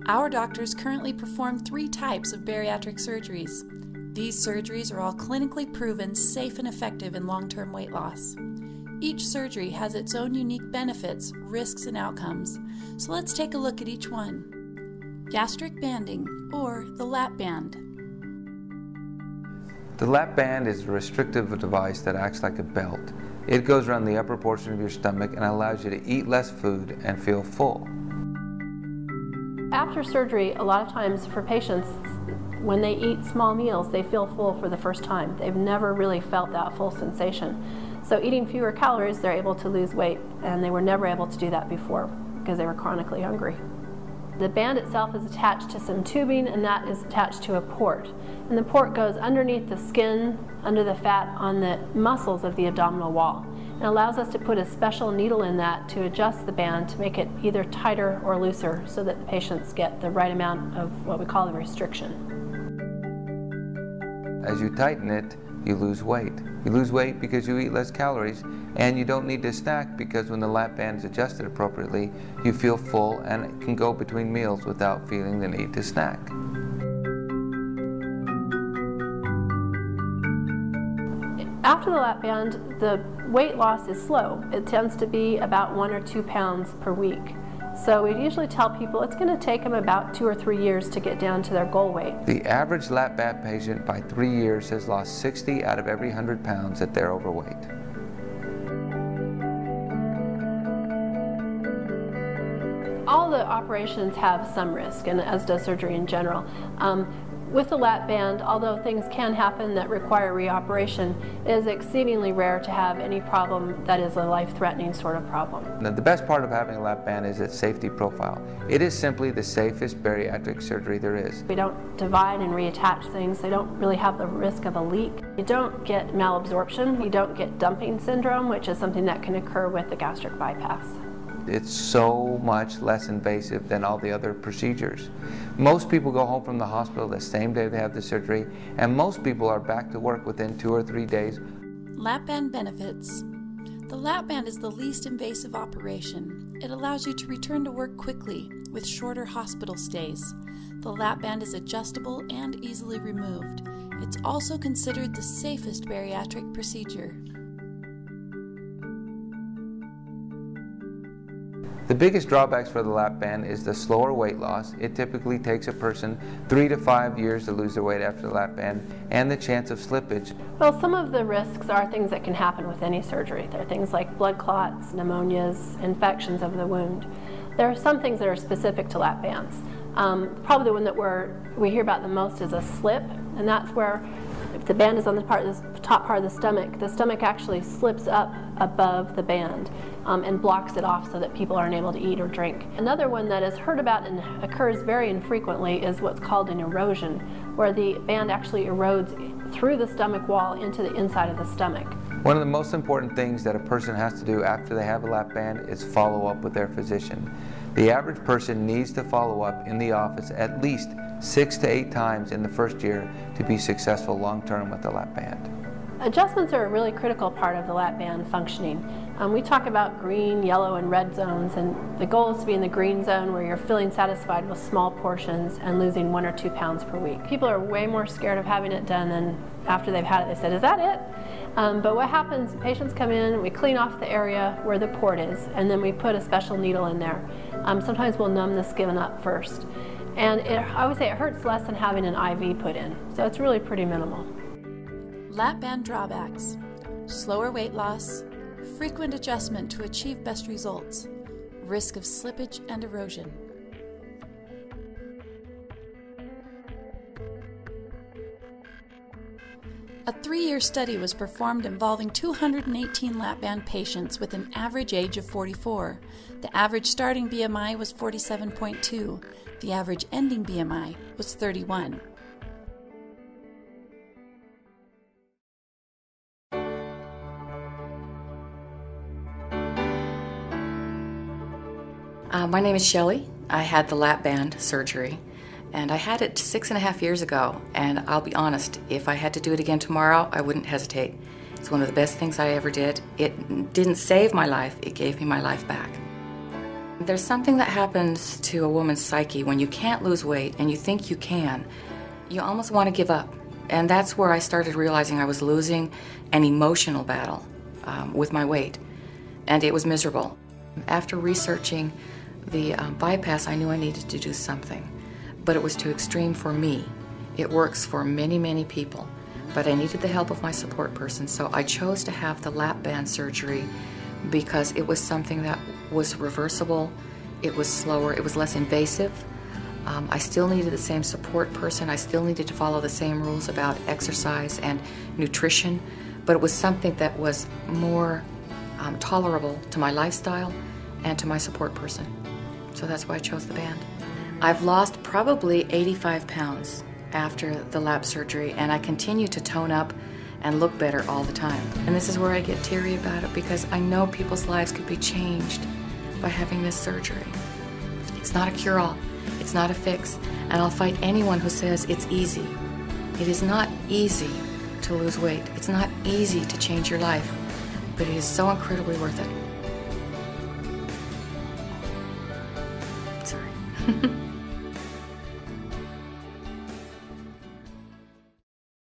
Our doctors currently perform 3 types of bariatric surgeries. These surgeries are all clinically proven safe and effective in long-term weight loss. Each surgery has its own unique benefits, risks, and outcomes, so let's take a look at each one. Gastric banding, or the lap band. The lap band is a restrictive device that acts like a belt. It goes around the upper portion of your stomach and allows you to eat less food and feel full. After surgery, a lot of times for patients, when they eat small meals, they feel full for the first time. They've never really felt that full sensation. So eating fewer calories, they're able to lose weight, and they were never able to do that before because they were chronically hungry. The band itself is attached to some tubing, and that is attached to a port. And the port goes underneath the skin, under the fat, on the muscles of the abdominal wall. And allows us to put a special needle in that to adjust the band to make it either tighter or looser so that the patients get the right amount of what we call the restriction. As you tighten it, you lose weight. You lose weight because you eat less calories, and you don't need to snack because when the lap band is adjusted appropriately, you feel full and can go between meals without feeling the need to snack. After the lap band, the weight loss is slow. It tends to be about 1 or 2 pounds per week. So we usually tell people it's going to take them about 2 or 3 years to get down to their goal weight. The average lap band patient by 3 years has lost 60 out of every 100 pounds that they're overweight. All the operations have some risk, and as does surgery in general. With the lap band, although things can happen that require reoperation, it is exceedingly rare to have any problem that is a life-threatening sort of problem. Now, the best part of having a lap band is its safety profile. It is simply the safest bariatric surgery there is. We don't divide and reattach things. They don't really have the risk of a leak. You don't get malabsorption. You don't get dumping syndrome, which is something that can occur with the gastric bypass. It's so much less invasive than all the other procedures. Most people go home from the hospital the same day they have the surgery, and most people are back to work within 2 or 3 days. Lap band benefits. The lap band is the least invasive operation. It allows you to return to work quickly with shorter hospital stays. The lap band is adjustable and easily removed. It's also considered the safest bariatric procedure. The biggest drawbacks for the lap band is the slower weight loss. It typically takes a person 3 to 5 years to lose their weight after the lap band, and the chance of slippage. Well, some of the risks are things that can happen with any surgery. There are things like blood clots, pneumonias, infections of the wound. There are some things that are specific to lap bands. Probably the one that we hear about the most is a slip, and that's where if the band is on the top part of the stomach actually slips up above the band and blocks it off so that people aren't able to eat or drink. Another one that is heard about and occurs very infrequently is what's called an erosion, where the band actually erodes through the stomach wall into the inside of the stomach. One of the most important things that a person has to do after they have a lap band is follow up with their physician. The average person needs to follow up in the office at least 6 to 8 times in the first year to be successful long-term with the lap band. Adjustments are a really critical part of the lap band functioning. We talk about green, yellow, and red zones, and the goal is to be in the green zone where you're feeling satisfied with small portions and losing 1 or 2 pounds per week. People are way more scared of having it done than after they've had it. They said, "Is that it?" But what happens, patients come in, we clean off the area where the port is, and then we put a special needle in there. Sometimes we'll numb the skin up first. And I would say it hurts less than having an IV put in, so it's really pretty minimal. Lap band drawbacks. Slower weight loss, frequent adjustment to achieve best results, risk of slippage and erosion. A 3-year study was performed involving 218 lap band patients with an average age of 44. The average starting BMI was 47.2. The average ending BMI was 31. My name is Shelley. I had the lap band surgery, and I had it 6.5 years ago, and I'll be honest, if I had to do it again tomorrow, I wouldn't hesitate. It's one of the best things I ever did. It didn't save my life, it gave me my life back. There's something that happens to a woman's psyche when you can't lose weight and you think you can. You almost want to give up. And that's where I started realizing I was losing an emotional battle with my weight. And it was miserable. After researching the bypass, I knew I needed to do something. But it was too extreme for me. It works for many, many people. But I needed the help of my support person, so I chose to have the lap band surgery because it was something that was reversible, it was slower, it was less invasive. I still needed the same support person, I still needed to follow the same rules about exercise and nutrition, but it was something that was more tolerable to my lifestyle and to my support person. So that's why I chose the band. I've lost probably 85 pounds after the lap surgery, and I continue to tone up and look better all the time. And this is where I get teary about it because I know people's lives could be changed by having this surgery. It's not a cure-all, it's not a fix, and I'll fight anyone who says it's easy. It is not easy to lose weight. It's not easy to change your life, but it is so incredibly worth it. Sorry.